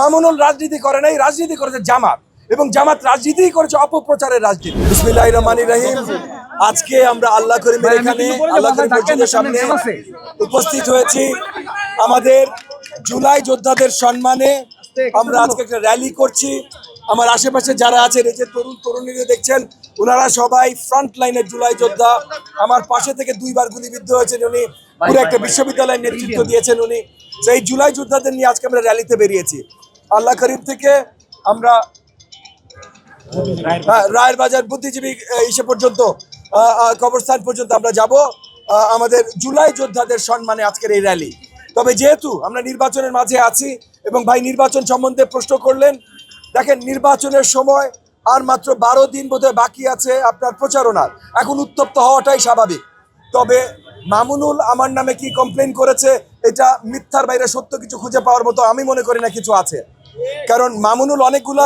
মামুনুল রাজনীতি করে নাই, রাজনীতি করেছে জামাত, এবং জামাত রাজনীতি করেছে অপপ্রচারের রাজনীতি। বিসমিল্লাহির রহমানির রহিম। আজকে আমরা আল্লাহ করিমের এখানে আল্লাহ করিম মসজিদের সামনে উপস্থিত হয়েছি। আমাদের জুলাই যোদ্ধাদের সম্মানে আমরা আজকে একটা র্যালি করছি। আমার আশেপাশে যারা আছেন, এই যে তরুণ তরুণীরা দেখছেন, ওনারা সবাই ফ্রন্ট লাইনের জুলাই যোদ্ধা। আমার পাশে থেকে দুইবার গুলিবিদ্ধ হয়েছেন উনি, পুরো একটা বিশ্ববিদ্যালয়ের নেতৃত্ব দিয়েছেন উনি। সেই জুলাই যোদ্ধাদের নিয়ে আজকে আমরা র্যালিতে বেরিয়েছি। আল্লাহ করিম থেকে আমরা রায়ের বাজার বুদ্ধিজীবী ইসে পর্যন্ত, কবরস্থান পর্যন্ত আমরা যাব আমাদের জুলাই যোদ্ধাদের সম্মানে আজকের এই র্যালি। তবে যেহেতু আমরা নির্বাচনের মাঝে আছি এবং ভাই নির্বাচন সম্বন্ধে প্রশ্ন করলেন, দেখেন নির্বাচনের সময় আর মাত্র 12 দিন বোধহয় বাকি আছে আপনার প্রচারণার। এখন উত্তপ্ত হওয়াটাই স্বাভাবিক। তবে মামুনুল আমার নামে কি কমপ্লেন করেছে, এটা মিথ্যার বাইরে সত্য কিছু খুঁজে পাওয়ার মতো আমি মনে করি না কিছু আছে। কারণ মামুনুল অনেকগুলো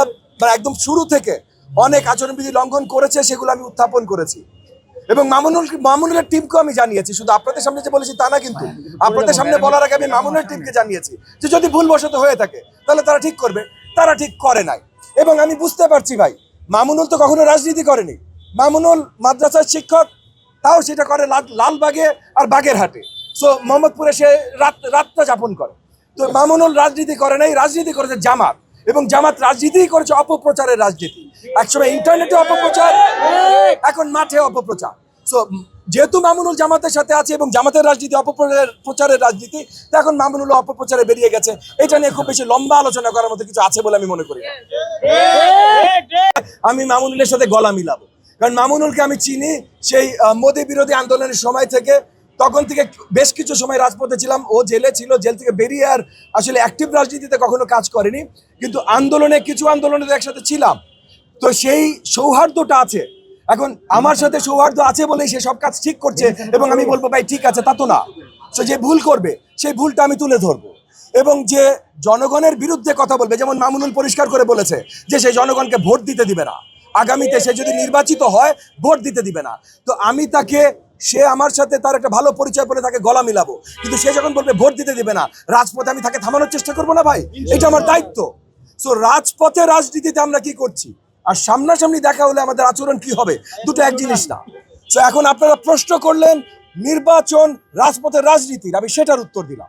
একদম শুরু থেকে অনেক আচরণবিধি লঙ্ঘন করেছে, সেগুলো আমি উত্থাপন করেছি এবং মামুনুলের টিমকে আমি জানিয়েছি। শুধু আপনাদের সামনে যে বলেছি তা না, কিন্তু আপনাদের সামনে বলার আগে আমি মামুনুলের টিমকে জানিয়েছি যে যদি ভুলবশত হয়ে থাকে তাহলে তারা ঠিক করবে। তারা ঠিক করে নাই। এবং আমি বুঝতে পারছি ভাই, মামুনুল তো কখনো রাজনীতি করেনি। মামুনুল মাদ্রাসার শিক্ষক, তাও সেটা করে লালবাগে আর বাগেরহাটে। সো মোহাম্মদপুরে সে রাতটা যাপন করে। তো মামুনুল রাজনীতি করে নাই, রাজনীতি করেছে জামাত, এবং জামাত রাজনীতি করেছে অপপ্রচারের রাজনীতি। একসময় ইন্টারনেটে অপপ্রচার, এখন মাঠে অপপ্রচার। সো যেহেতু মামুনুল জামাতের সাথে আছে এবং জামাতের রাজনীতি অপপ্রচারের রাজনীতি, তো এখন মামুনুল অপপ্রচারে বেরিয়ে গেছে। এটা নিয়ে খুব বেশি লম্বা আলোচনা করার মতো কিছু আছে বলে আমি মনে করি। আমি মামুনুলের সাথে গলা মিলাবো, কারণ মামুনুলকে আমি চিনি সেই মোদি বিরোধী আন্দোলনের সময় থেকে। তখন থেকে বেশ কিছু সময় রাজপথে ছিলাম, ও জেলে ছিল, জেল থেকে বেরিয়ে আর আসলে অ্যাক্টিভ রাজনীতিতে কখনো কাজ করেনি, কিন্তু কিছু আন্দোলনে একসাথে ছিলাম। তো সেই সৌহার্দ্যটা আছে। এখন আমার সাথে সৌহার্দ্য আছে বলেই সে সব কাজ ঠিক করছে, এবং আমি বলবো ভাই ঠিক আছে, তা তো না। সে যে ভুল করবে সেই ভুলটা আমি তুলে ধরবো, এবং যে জনগণের বিরুদ্ধে কথা বলবে, যেমন মামুনুল পরিষ্কার করে বলেছে যে সে জনগণকে ভোট দিতে দিবে না, আগামীতে সে যদি নির্বাচিত হয় ভোট দিতে দিবে না। তো আমি তাকে, সে আমার সাথে তার একটা ভালো পরিচয় বলে তাকে গলা মিলাবো, কিন্তু সে যখন বলবে ভোট দিতে দিবে না, রাজপথে আমি তাকে থামানোর চেষ্টা করবো না ভাই, এটা আমার দায়িত্ব। সো রাজপথে রাজনীতিতে আমরা কি করছি আর সামনাসামনি দেখা হলে আমাদের আচরণ কি হবে, দুটো এক জিনিস না। সো এখন আপনারা প্রশ্ন করলেন নির্বাচন রাজপথের রাজনীতির, আমি সেটার উত্তর দিলাম।